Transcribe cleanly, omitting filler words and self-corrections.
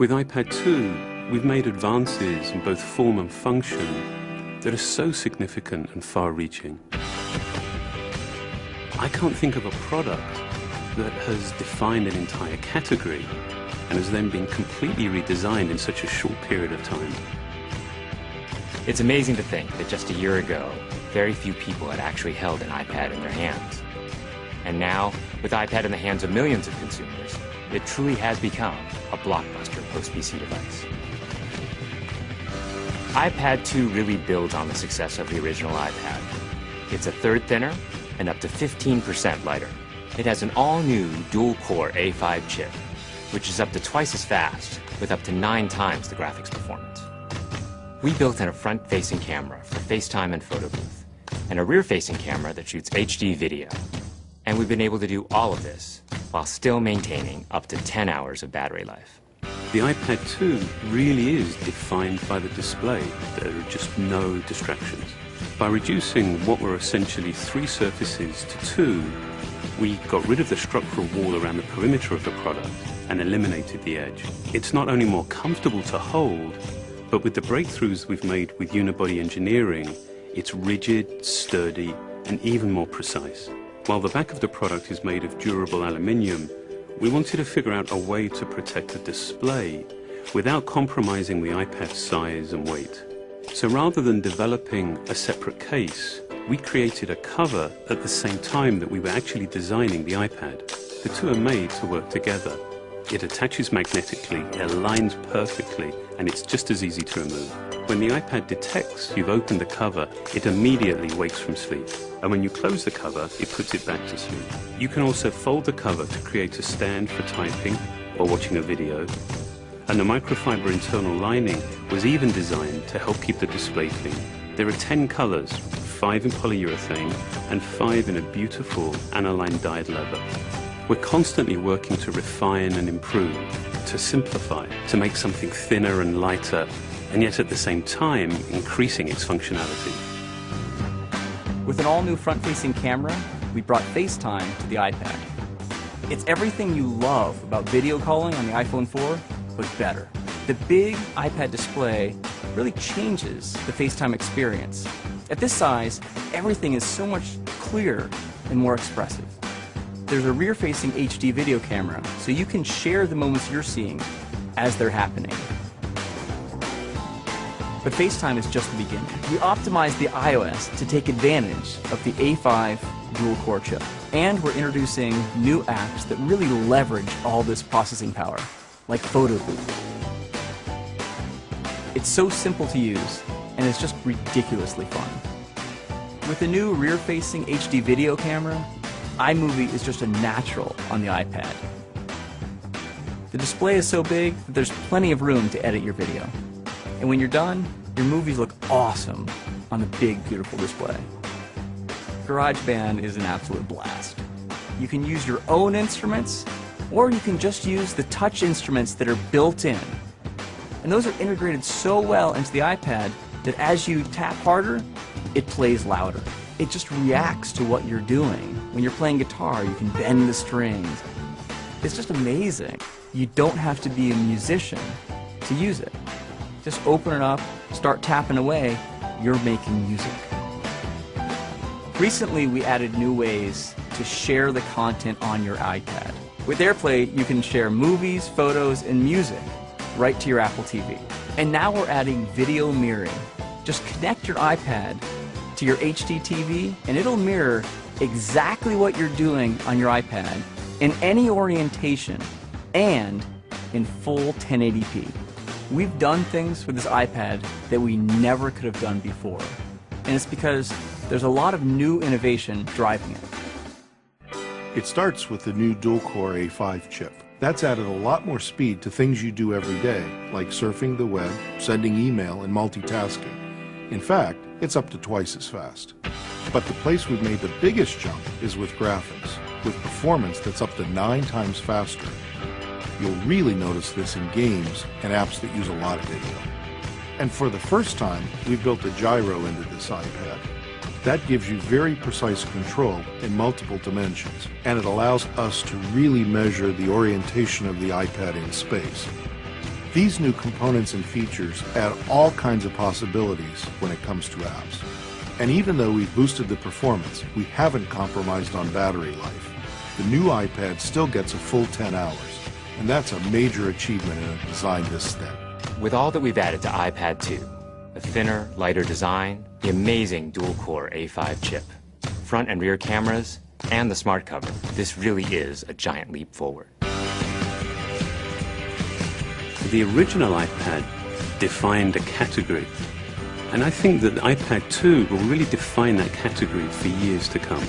With iPad 2, we've made advances in both form and function that are so significant and far-reaching. I can't think of a product that has defined an entire category and has then been completely redesigned in such a short period of time. It's amazing to think that just a year ago, very few people had actually held an iPad in their hands. And now, with iPad in the hands of millions of consumers, it truly has become a blockbuster post-PC device. iPad 2 really builds on the success of the original iPad. It's a third thinner and up to 15% lighter. It has an all-new dual-core A5 chip, which is up to twice as fast, with up to 9 times the graphics performance. We built in a front-facing camera for FaceTime and photo booth, and a rear-facing camera that shoots HD video. And we've been able to do all of this while still maintaining up to 10 hours of battery life. The iPad 2 really is defined by the display. There are just no distractions. By reducing what were essentially 3 surfaces to 2, we got rid of the structural wall around the perimeter of the product and eliminated the edge. It's not only more comfortable to hold, but with the breakthroughs we've made with unibody engineering, it's rigid, sturdy, and even more precise. While the back of the product is made of durable aluminium, we wanted to figure out a way to protect the display without compromising the iPad's size and weight. So rather than developing a separate case, we created a cover at the same time that we were actually designing the iPad. The two are made to work together. It attaches magnetically, it aligns perfectly, and it's just as easy to remove. When the iPad detects you've opened the cover, it immediately wakes from sleep. And when you close the cover, it puts it back to sleep. You can also fold the cover to create a stand for typing or watching a video. And the microfiber internal lining was even designed to help keep the display clean. There are 10 colors, 5 in polyurethane and 5 in a beautiful aniline dyed leather. We're constantly working to refine and improve, to simplify, to make something thinner and lighter, and yet at the same time increasing its functionality. With an all-new front-facing camera, we brought FaceTime to the iPad. It's everything you love about video calling on the iPhone 4, but better. The big iPad display really changes the FaceTime experience. At this size, everything is so much clearer and more expressive. There's a rear-facing HD video camera, so you can share the moments you're seeing as they're happening. But FaceTime is just the beginning. We optimized the iOS to take advantage of the A5 dual-core chip. And we're introducing new apps that really leverage all this processing power, like Photo Booth. It's so simple to use, and it's just ridiculously fun. With the new rear-facing HD video camera, iMovie is just a natural on the iPad. The display is so big that there's plenty of room to edit your video. And when you're done, your movies look awesome on the big, beautiful display. GarageBand is an absolute blast. You can use your own instruments, or you can just use the touch instruments that are built in. And those are integrated so well into the iPad that as you tap harder, it plays louder. It just reacts to what you're doing. When you're playing guitar, you can bend the strings. It's just amazing. You don't have to be a musician to use it. Just open it up, start tapping away, you're making music. Recently, we added new ways to share the content on your iPad. With AirPlay, you can share movies, photos, and music right to your Apple TV. And now we're adding video mirroring. Just connect your iPad to your HD TV, and it'll mirror exactly what you're doing on your iPad in any orientation and in full 1080p. We've done things with this iPad that we never could have done before. And it's because there's a lot of new innovation driving it. It starts with the new dual-core A5 chip. That's added a lot more speed to things you do every day, like surfing the web, sending email, and multitasking. In fact, it's up to twice as fast. But the place we've made the biggest jump is with graphics, with performance that's up to 9 times faster. You'll really notice this in games and apps that use a lot of video. And for the first time, we've built a gyro into this iPad. That gives you very precise control in multiple dimensions, and it allows us to really measure the orientation of the iPad in space. These new components and features add all kinds of possibilities when it comes to apps. And even though we've boosted the performance, we haven't compromised on battery life. The new iPad still gets a full 10 hours, and that's a major achievement in a design this thin. With all that we've added to iPad 2, a thinner, lighter design, the amazing dual-core A5 chip, front and rear cameras, and the smart cover, this really is a giant leap forward. The original iPad defined a category, and I think that iPad 2 will really define that category for years to come.